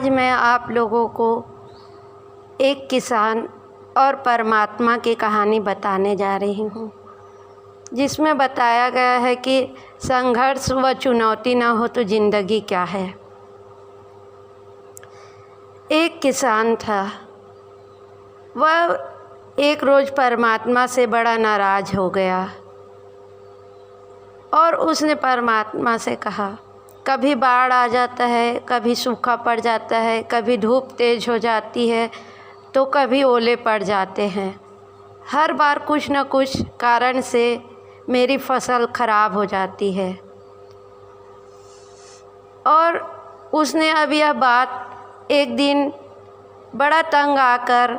आज मैं आप लोगों को एक किसान और परमात्मा की कहानी बताने जा रही हूँ, जिसमें बताया गया है कि संघर्ष व चुनौती ना हो तो ज़िंदगी क्या है। एक किसान था। वह एक रोज़ परमात्मा से बड़ा नाराज़ हो गया और उसने परमात्मा से कहा, कभी बाढ़ आ जाता है, कभी सूखा पड़ जाता है, कभी धूप तेज़ हो जाती है तो कभी ओले पड़ जाते हैं। हर बार कुछ न कुछ कारण से मेरी फसल खराब हो जाती है। और उसने अब यह बात एक दिन बड़ा तंग आकर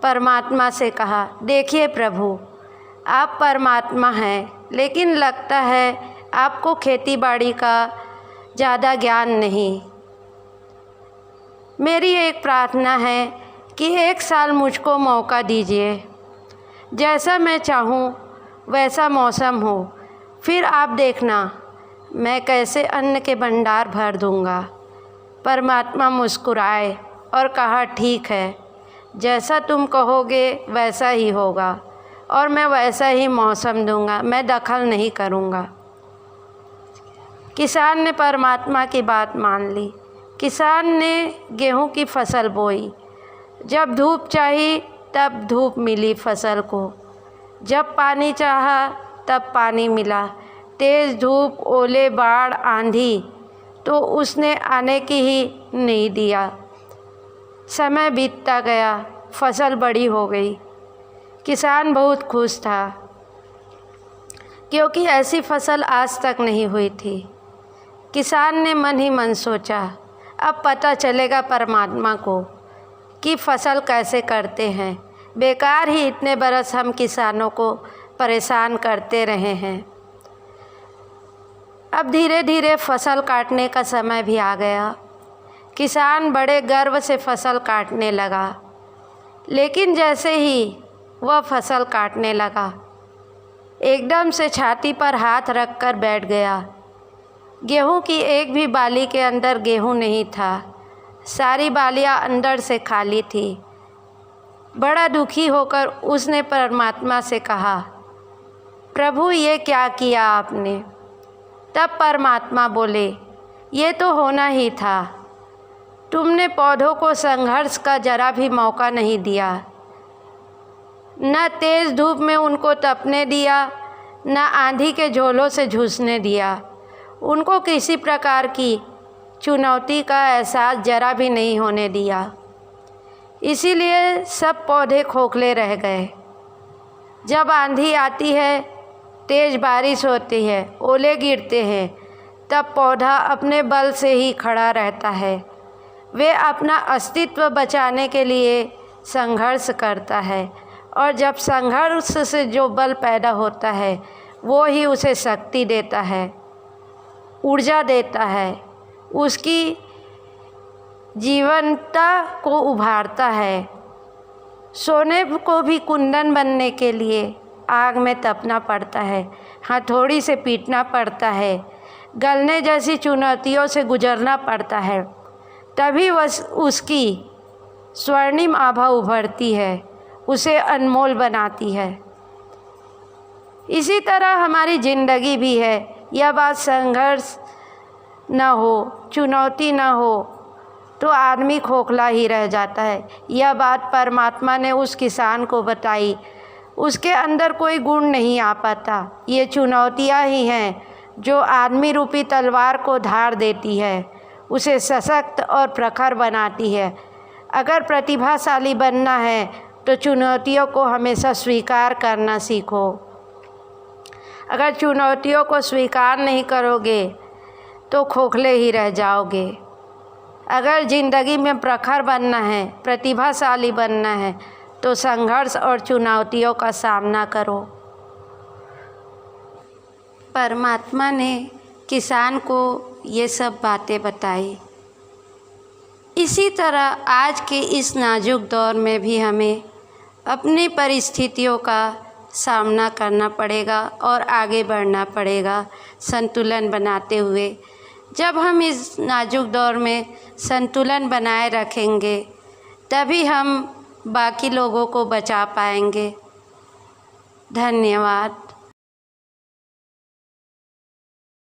परमात्मा से कहा, देखिए प्रभु, आप परमात्मा हैं, लेकिन लगता है आपको खेती बाड़ी का ज़्यादा ज्ञान नहीं। मेरी एक प्रार्थना है कि एक साल मुझको मौका दीजिए, जैसा मैं चाहूँ वैसा मौसम हो, फिर आप देखना मैं कैसे अन्न के भंडार भर दूँगा। परमात्मा मुस्कुराए और कहा, ठीक है, जैसा तुम कहोगे वैसा ही होगा और मैं वैसा ही मौसम दूँगा, मैं दखल नहीं करूँगा। किसान ने परमात्मा की बात मान ली। किसान ने गेहूं की फसल बोई। जब धूप चाहिए तब धूप मिली फसल को, जब पानी चाहा तब पानी मिला। तेज़ धूप, ओले, बाढ़, आंधी तो उसने आने की ही नहीं दिया। समय बीतता गया, फसल बड़ी हो गई। किसान बहुत खुश था, क्योंकि ऐसी फसल आज तक नहीं हुई थी। किसान ने मन ही मन सोचा, अब पता चलेगा परमात्मा को कि फसल कैसे करते हैं। बेकार ही इतने बरस हम किसानों को परेशान करते रहे हैं। अब धीरे धीरे फसल काटने का समय भी आ गया। किसान बड़े गर्व से फसल काटने लगा, लेकिन जैसे ही वह फसल काटने लगा, एकदम से छाती पर हाथ रखकर बैठ गया। गेहूं की एक भी बाली के अंदर गेहूं नहीं था, सारी बालियां अंदर से खाली थी। बड़ा दुखी होकर उसने परमात्मा से कहा, प्रभु ये क्या किया आपने। तब परमात्मा बोले, ये तो होना ही था, तुमने पौधों को संघर्ष का जरा भी मौका नहीं दिया। न तेज़ धूप में उनको तपने दिया, न आंधी के झोलों से झुलसने दिया। उनको किसी प्रकार की चुनौती का एहसास जरा भी नहीं होने दिया। इसीलिए सब पौधे खोखले रह गए। जब आंधी आती है, तेज़ बारिश होती है, ओले गिरते हैं, तब पौधा अपने बल से ही खड़ा रहता है। वे अपना अस्तित्व बचाने के लिए संघर्ष करता है, और जब संघर्ष से जो बल पैदा होता है वो ही उसे शक्ति देता है, ऊर्जा देता है, उसकी जीवंतता को उभारता है। सोने को भी कुंदन बनने के लिए आग में तपना पड़ता है, हथौड़ी से पीटना पड़ता है, गलने जैसी चुनौतियों से गुजरना पड़ता है, तभी वह उसकी स्वर्णिम आभा उभरती है, उसे अनमोल बनाती है। इसी तरह हमारी ज़िंदगी भी है। यह बात संघर्ष न हो, चुनौती न हो तो आदमी खोखला ही रह जाता है। यह बात परमात्मा ने उस किसान को बताई। उसके अंदर कोई गुण नहीं आ पाता। ये चुनौतियाँ ही हैं जो आदमी रूपी तलवार को धार देती है, उसे सशक्त और प्रखर बनाती है। अगर प्रतिभाशाली बनना है तो चुनौतियों को हमेशा स्वीकार करना सीखो। अगर चुनौतियों को स्वीकार नहीं करोगे तो खोखले ही रह जाओगे। अगर ज़िंदगी में प्रखर बनना है, प्रतिभाशाली बनना है, तो संघर्ष और चुनौतियों का सामना करो। परमात्मा ने किसान को ये सब बातें बताई। इसी तरह आज के इस नाजुक दौर में भी हमें अपनी परिस्थितियों का सामना करना पड़ेगा और आगे बढ़ना पड़ेगा, संतुलन बनाते हुए। जब हम इस नाजुक दौर में संतुलन बनाए रखेंगे तभी हम बाकी लोगों को बचा पाएंगे। धन्यवाद।